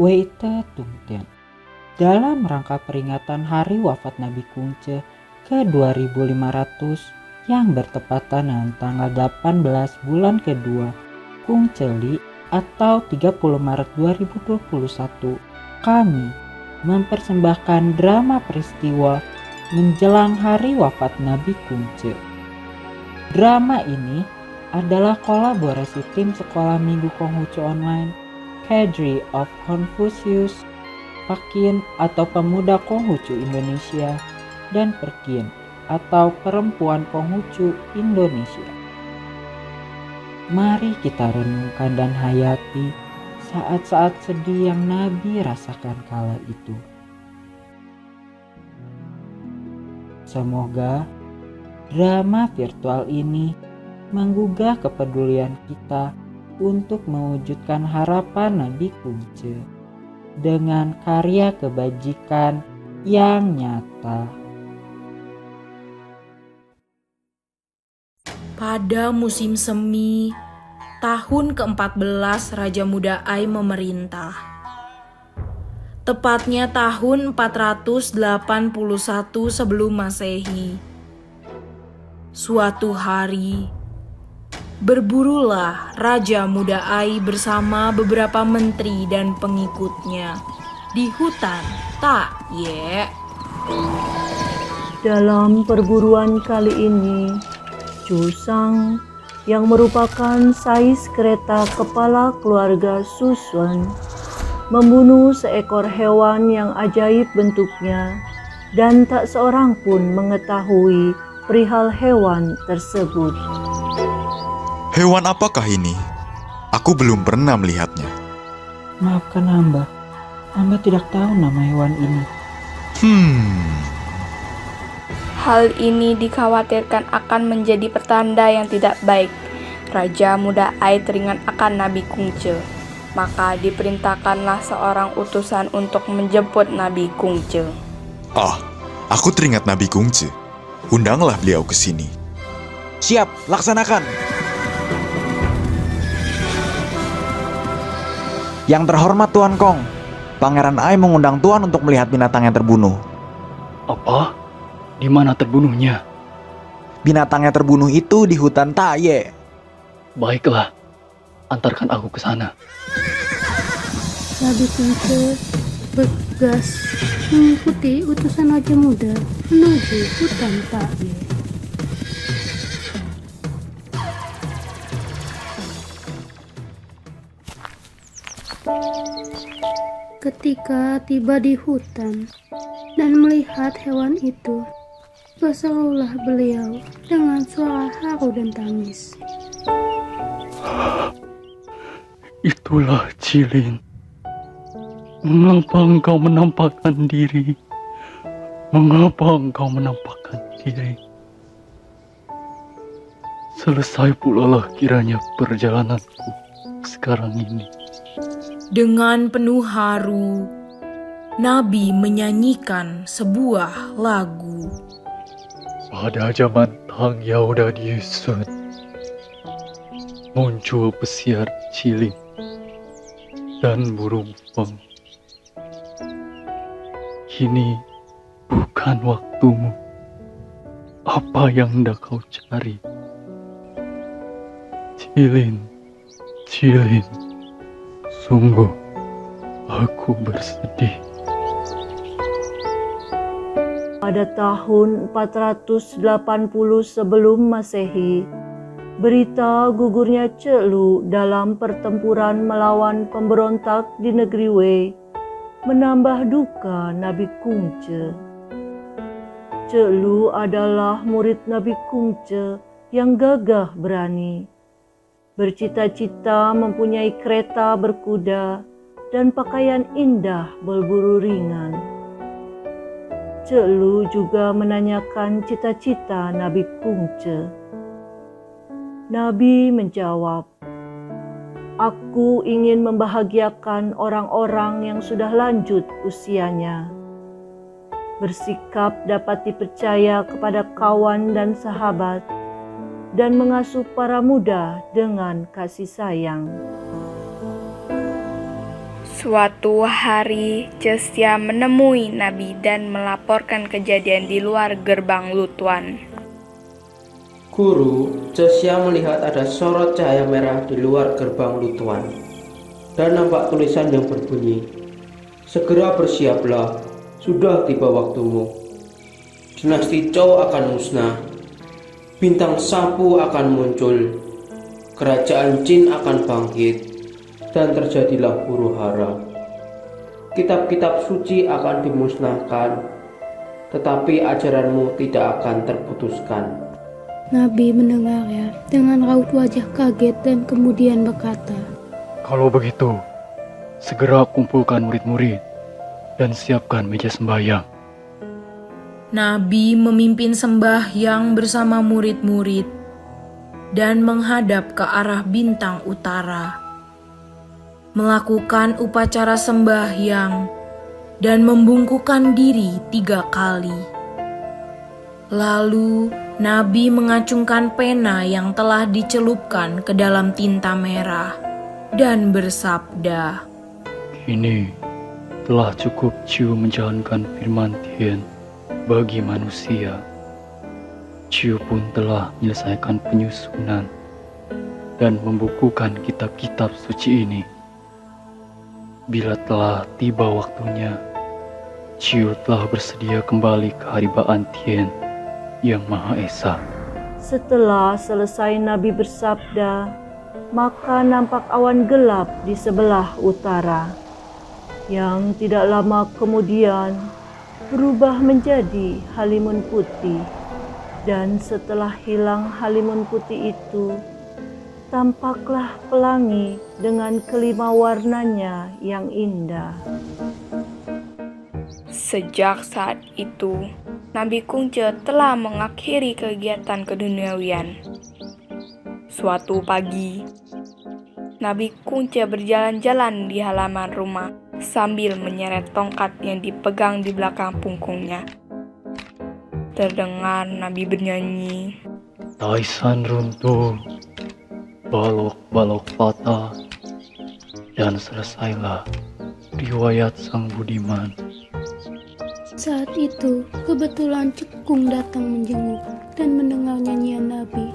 Weite Tungten. Dalam rangka peringatan hari wafat Nabi Kungce ke-2500 yang bertepatan dengan tanggal 18 bulan kedua Kungceli atau 30 Maret 2021, kami mempersembahkan drama peristiwa menjelang hari wafat Nabi Kungce. Drama ini adalah kolaborasi tim sekolah minggu Konghucu Online, Cadre of Confucius, Pakin atau Pemuda Konghucu Indonesia, dan Perkin atau Perempuan Konghucu Indonesia. Mari kita renungkan dan hayati saat-saat sedih yang Nabi rasakan kala itu. Semoga drama virtual ini menggugah kepedulian kita untuk mewujudkan harapan Nabi Kungce dengan karya kebajikan yang nyata. Pada musim semi, tahun ke-14 Raja Muda Ai memerintah. Tepatnya tahun 481 sebelum Masehi. Suatu hari, berburulah Raja Muda Ai bersama beberapa menteri dan pengikutnya di hutan Taye. Dalam perburuan kali ini, Chusang yang merupakan sais kereta kepala keluarga Susuan membunuh seekor hewan yang ajaib bentuknya dan tak seorang pun mengetahui perihal hewan tersebut. Hewan apakah ini? Aku belum pernah melihatnya. Maafkan hamba tidak tahu nama hewan ini. Hal ini dikhawatirkan akan menjadi pertanda yang tidak baik. Raja Muda Ai teringat akan Nabi Kungce. Maka diperintahkanlah seorang utusan untuk menjemput Nabi Kungce. Aku teringat Nabi Kungce. Undanglah beliau ke sini. Siap, laksanakan. Yang terhormat Tuan Kong, Pangeran Ai mengundang Tuan untuk melihat binatang yang terbunuh. Apa? Di mana terbunuhnya? Binatang yang terbunuh itu di hutan Taye. Baiklah, antarkan aku ke sana. Nabi Kungce bergegas mengikuti utusan Raja Muda menuju hutan Taye. Ketika tiba di hutan dan melihat hewan itu, berserulah beliau dengan suara haru dan tangis. Itulah Cilin. Mengapa engkau menampakkan diri? Mengapa engkau menampakkan diri? Selesai pula lah kiranya perjalananku sekarang ini. Dengan penuh haru, Nabi menyanyikan sebuah lagu. Pada zaman Tang Yao dan Yusun, muncul pesiar Cilin dan burung feng. Kini bukan waktumu. Apa yang hendak kau cari? Cilin, Cilin, sungguh aku bersedih. Pada tahun 480 sebelum Masehi, berita gugurnya Celu dalam pertempuran melawan pemberontak di negeri Wei menambah duka Nabi Kungce. Celu adalah murid Nabi Kungce yang gagah berani, bercita-cita mempunyai kereta berkuda dan pakaian indah berburu ringan. Celu juga menanyakan cita-cita Nabi Kungce. Nabi menjawab, "Aku ingin membahagiakan orang-orang yang sudah lanjut usianya. Bersikap dapat dipercaya kepada kawan dan sahabat, dan mengasuh para muda dengan kasih sayang." Suatu hari, Josya menemui Nabi dan melaporkan kejadian di luar gerbang Lutuan. Guru, Josya melihat ada sorot cahaya merah di luar gerbang Lutuan, dan nampak tulisan yang berbunyi, "Segera bersiaplah, sudah tiba waktumu. Dinasti Zhou akan musnah, bintang Sampu akan muncul, kerajaan Jin akan bangkit, dan terjadilah huru hara. Kitab-kitab suci akan dimusnahkan, tetapi ajaranmu tidak akan terputuskan." Nabi mendengarnya dengan raut wajah kaget dan kemudian berkata, Kalau begitu, segera kumpulkan murid-murid dan siapkan meja sembahyang. Nabi memimpin sembahyang bersama murid-murid dan menghadap ke arah bintang utara, melakukan upacara sembahyang dan membungkukkan diri 3 kali. Lalu Nabi mengacungkan pena yang telah dicelupkan ke dalam tinta merah dan bersabda, Kini telah cukup Ciu menjalankan firman Tian bagi manusia. Ciu pun telah menyelesaikan penyusunan dan membukukan kitab-kitab suci ini. Bila telah tiba waktunya, Ciu telah bersedia kembali ke haribaan Tian yang Maha Esa. Setelah selesai Nabi bersabda, maka nampak awan gelap di sebelah utara, yang tidak lama kemudian berubah menjadi halimun putih. Dan setelah hilang halimun putih itu, tampaklah pelangi dengan kelima warnanya yang indah. Sejak saat itu, Nabi Kungce telah mengakhiri kegiatan keduniawian. Suatu pagi, Nabi Kungce berjalan-jalan di halaman rumah sambil menyeret tongkat yang dipegang di belakang punggungnya. Terdengar Nabi bernyanyi, Taisan runtuh, balok-balok patah, dan selesailah riwayat Sang Budiman. Saat itu, kebetulan Cekung datang menjenguk dan mendengar nyanyian Nabi.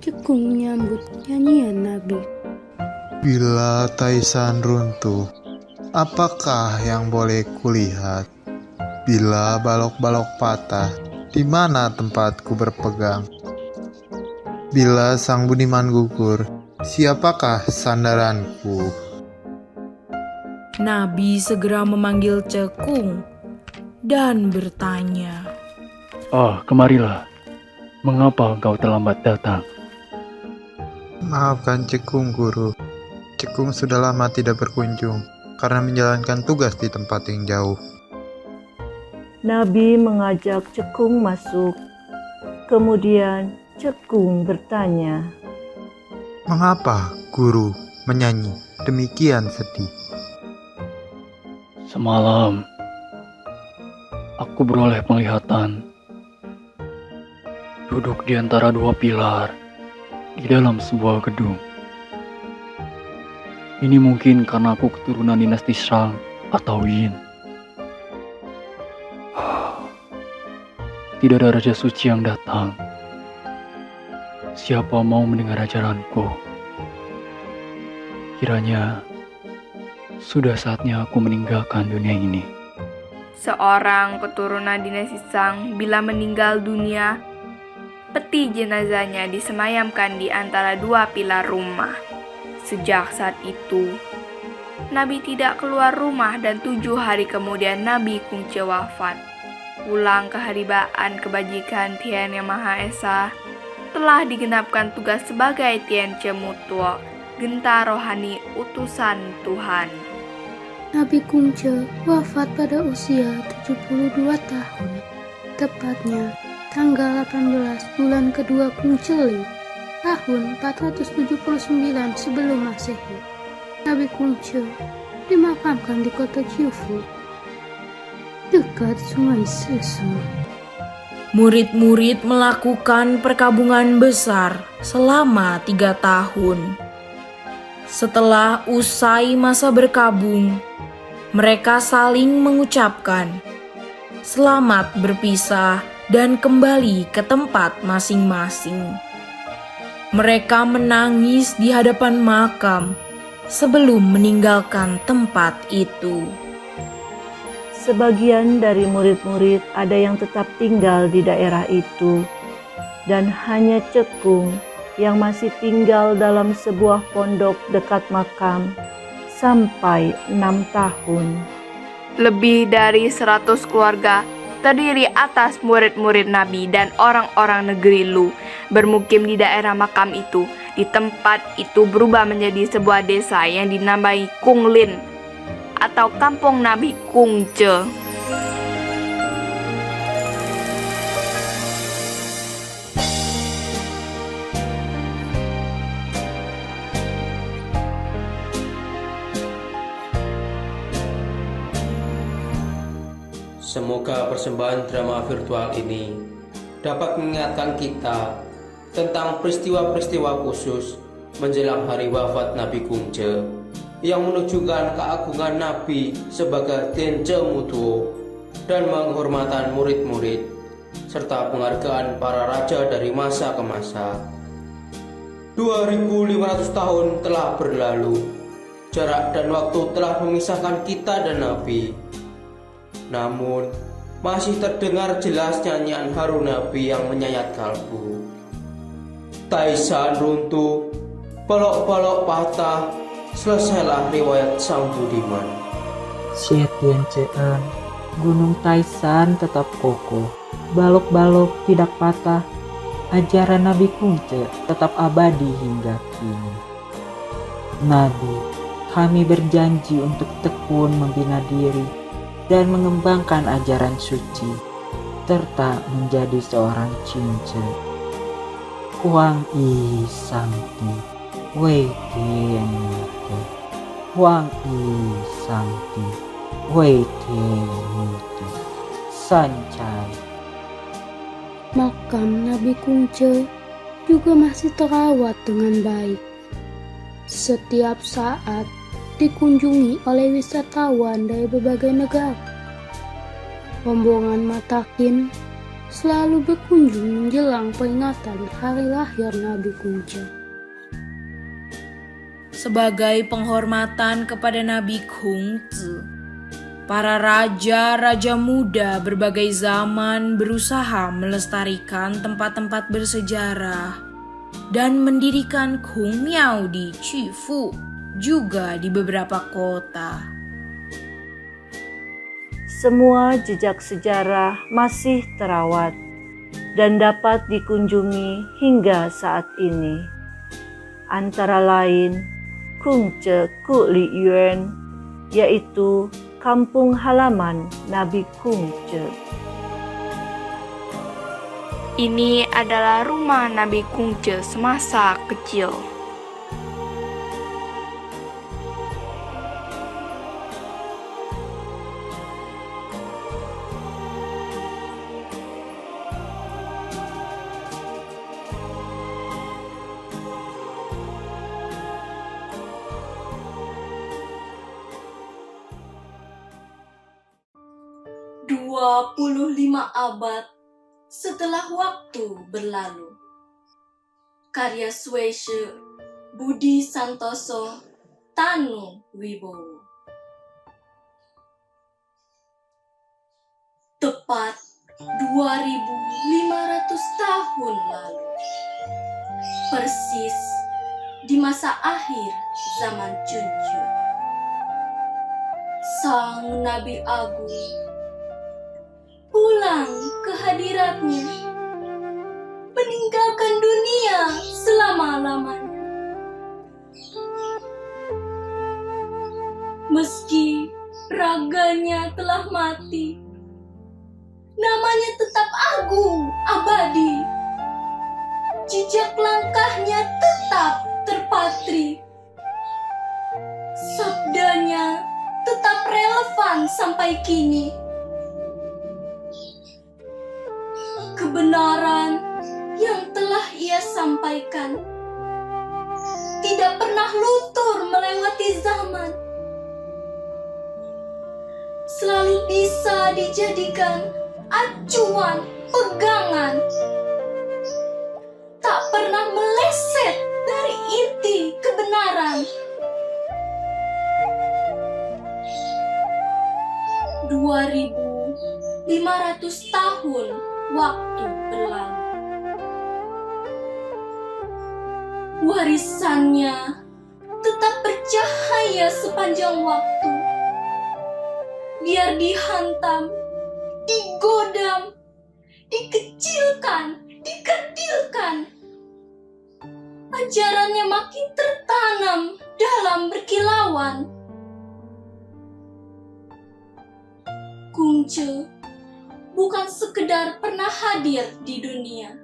Cekung menyambut nyanyian Nabi. Bila Taisan runtuh, apakah yang boleh kulihat? Bila balok-balok patah, di mana tempatku berpegang? Bila Sang Budiman gugur, siapakah sandaranku? Nabi segera memanggil Cekung dan bertanya, Kemarilah. Mengapa engkau terlambat datang? Maafkan Cekung, Guru. Cekung sudah lama tidak berkunjung karena menjalankan tugas di tempat yang jauh. Nabi mengajak Cekung masuk. Kemudian Cekung bertanya, Mengapa Guru menyanyi demikian sedih? Semalam, aku beroleh penglihatan. Duduk di antara 2 pilar di dalam sebuah gedung. Ini mungkin karena aku keturunan dinasti Shang atau Yin. Tidak ada raja suci yang datang. Siapa mau mendengar ajaranku? Kiranya sudah saatnya aku meninggalkan dunia ini. seorang keturunan dinasti Shang bila meninggal dunia, peti jenazahnya disemayamkan di antara 2 pilar rumah. Sejak saat itu, Nabi tidak keluar rumah dan 7 hari kemudian Nabi Kungce wafat. Pulang ke haribaan kebajikan Tian Yang Maha Esa, telah digenapkan tugas sebagai Tian Cemutuo, genta rohani utusan Tuhan. Nabi Kungce wafat pada usia 72 tahun, tepatnya tanggal 18 bulan kedua Kungceli, tahun 479 sebelum Masehi. Nabi Kungce dimakamkan di kota Jiufu, dekat sungai Sesu. Murid-murid melakukan perkabungan besar selama 3 tahun. Setelah usai masa berkabung, mereka saling mengucapkan selamat berpisah dan kembali ke tempat masing-masing. Mereka menangis di hadapan makam sebelum meninggalkan tempat itu. Sebagian dari murid-murid ada yang tetap tinggal di daerah itu, dan hanya Cekung yang masih tinggal dalam sebuah pondok dekat makam sampai 6 tahun. Lebih dari 100 keluarga terdiri atas murid-murid Nabi dan orang-orang negeri Lu bermukim di daerah makam itu. Di tempat itu berubah menjadi sebuah desa yang dinamai Kunglin atau Kampung Nabi Kungce. Semoga persembahan drama virtual ini dapat mengingatkan kita tentang peristiwa-peristiwa khusus menjelang hari wafat Nabi Kungce yang menunjukkan keagungan Nabi sebagai Tenje Mutuo dan penghormatan murid-murid serta penghargaan para raja dari masa ke masa. 2500 tahun telah berlalu, jarak dan waktu telah memisahkan kita dan Nabi. Namun, masih terdengar jelas nyanyian haru Nabi yang menyayat kalbu. Taisan runtuh, balok-balok patah, selesailah riwayat Sang Budiman. Sietien Cean, Gunung Taisan tetap kokoh, balok-balok tidak patah, ajaran Nabi Kungce tetap abadi hingga kini. Nabi, kami berjanji untuk tekun membina diri dan mengembangkan ajaran suci, serta menjadi seorang cince. Huang I Sangti, Wei Tian Mute. Huang I Sangti, Wei Tian Mute. Sancai. Makam Nabi Kungce juga masih terawat dengan baik. Setiap saat dikunjungi oleh wisatawan dari berbagai negara. Rombongan Matakin selalu berkunjung menjelang peringatan hari lahir Nabi Kungce. Sebagai penghormatan kepada Nabi Kungce, para raja-raja muda berbagai zaman berusaha melestarikan tempat-tempat bersejarah dan mendirikan Kung Miao di Qufu, juga di beberapa kota. Semua jejak sejarah masih terawat dan dapat dikunjungi hingga saat ini. Antara lain Kungce Ku Li Yuan, yaitu kampung halaman Nabi Kungce. Ini adalah rumah Nabi Kungce semasa kecil. Lima abad setelah waktu berlalu. Karya Sweshe Budi Santoso Tanu Wibowo. Tepat 2500 tahun lalu, persis di masa akhir zaman Chunju, Sang Nabi Agung pulang ke hadiratnya, meninggalkan dunia selama-lamanya. Meski raganya telah mati, namanya tetap agung, abadi. Jejak langkahnya tetap terpatri. Sabdanya tetap relevan sampai kini. Kebenaran yang telah ia sampaikan tidak pernah luntur melewati zaman. Selalu bisa dijadikan acuan, pegangan. Tak pernah meleset dari inti kebenaran. 2500 tahun waktu berlalu. Warisannya tetap bercahaya sepanjang waktu. Biar dihantam, digodam, dikecilkan, dikerdilkan. Ajarannya makin tertanam dalam berkilauan. Kungce bukan sekedar pernah hadir di dunia,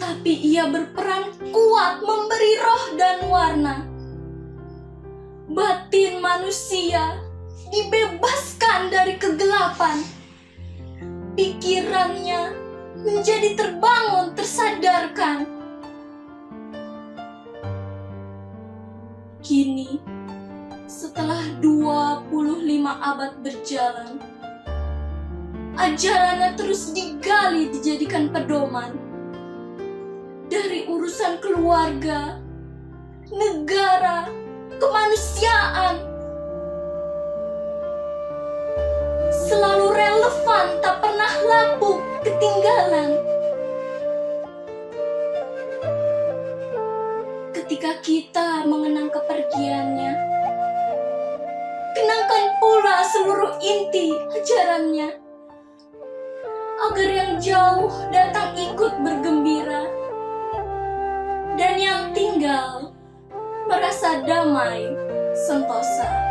tapi ia berperan kuat memberi roh dan warna. Batin manusia dibebaskan dari kegelapan. Pikirannya menjadi terbangun, tersadarkan. Kini, setelah 25 abad berjalan, ajarannya terus digali, dijadikan pedoman. Dari urusan keluarga, negara, kemanusiaan, selalu relevan, tak pernah lapuk, ketinggalan. Ketika kita mengenang kepergiannya, kenangkan pula seluruh inti ajarannya, agar yang jauh datang ikut bergembira, dan yang tinggal merasa damai, sentosa.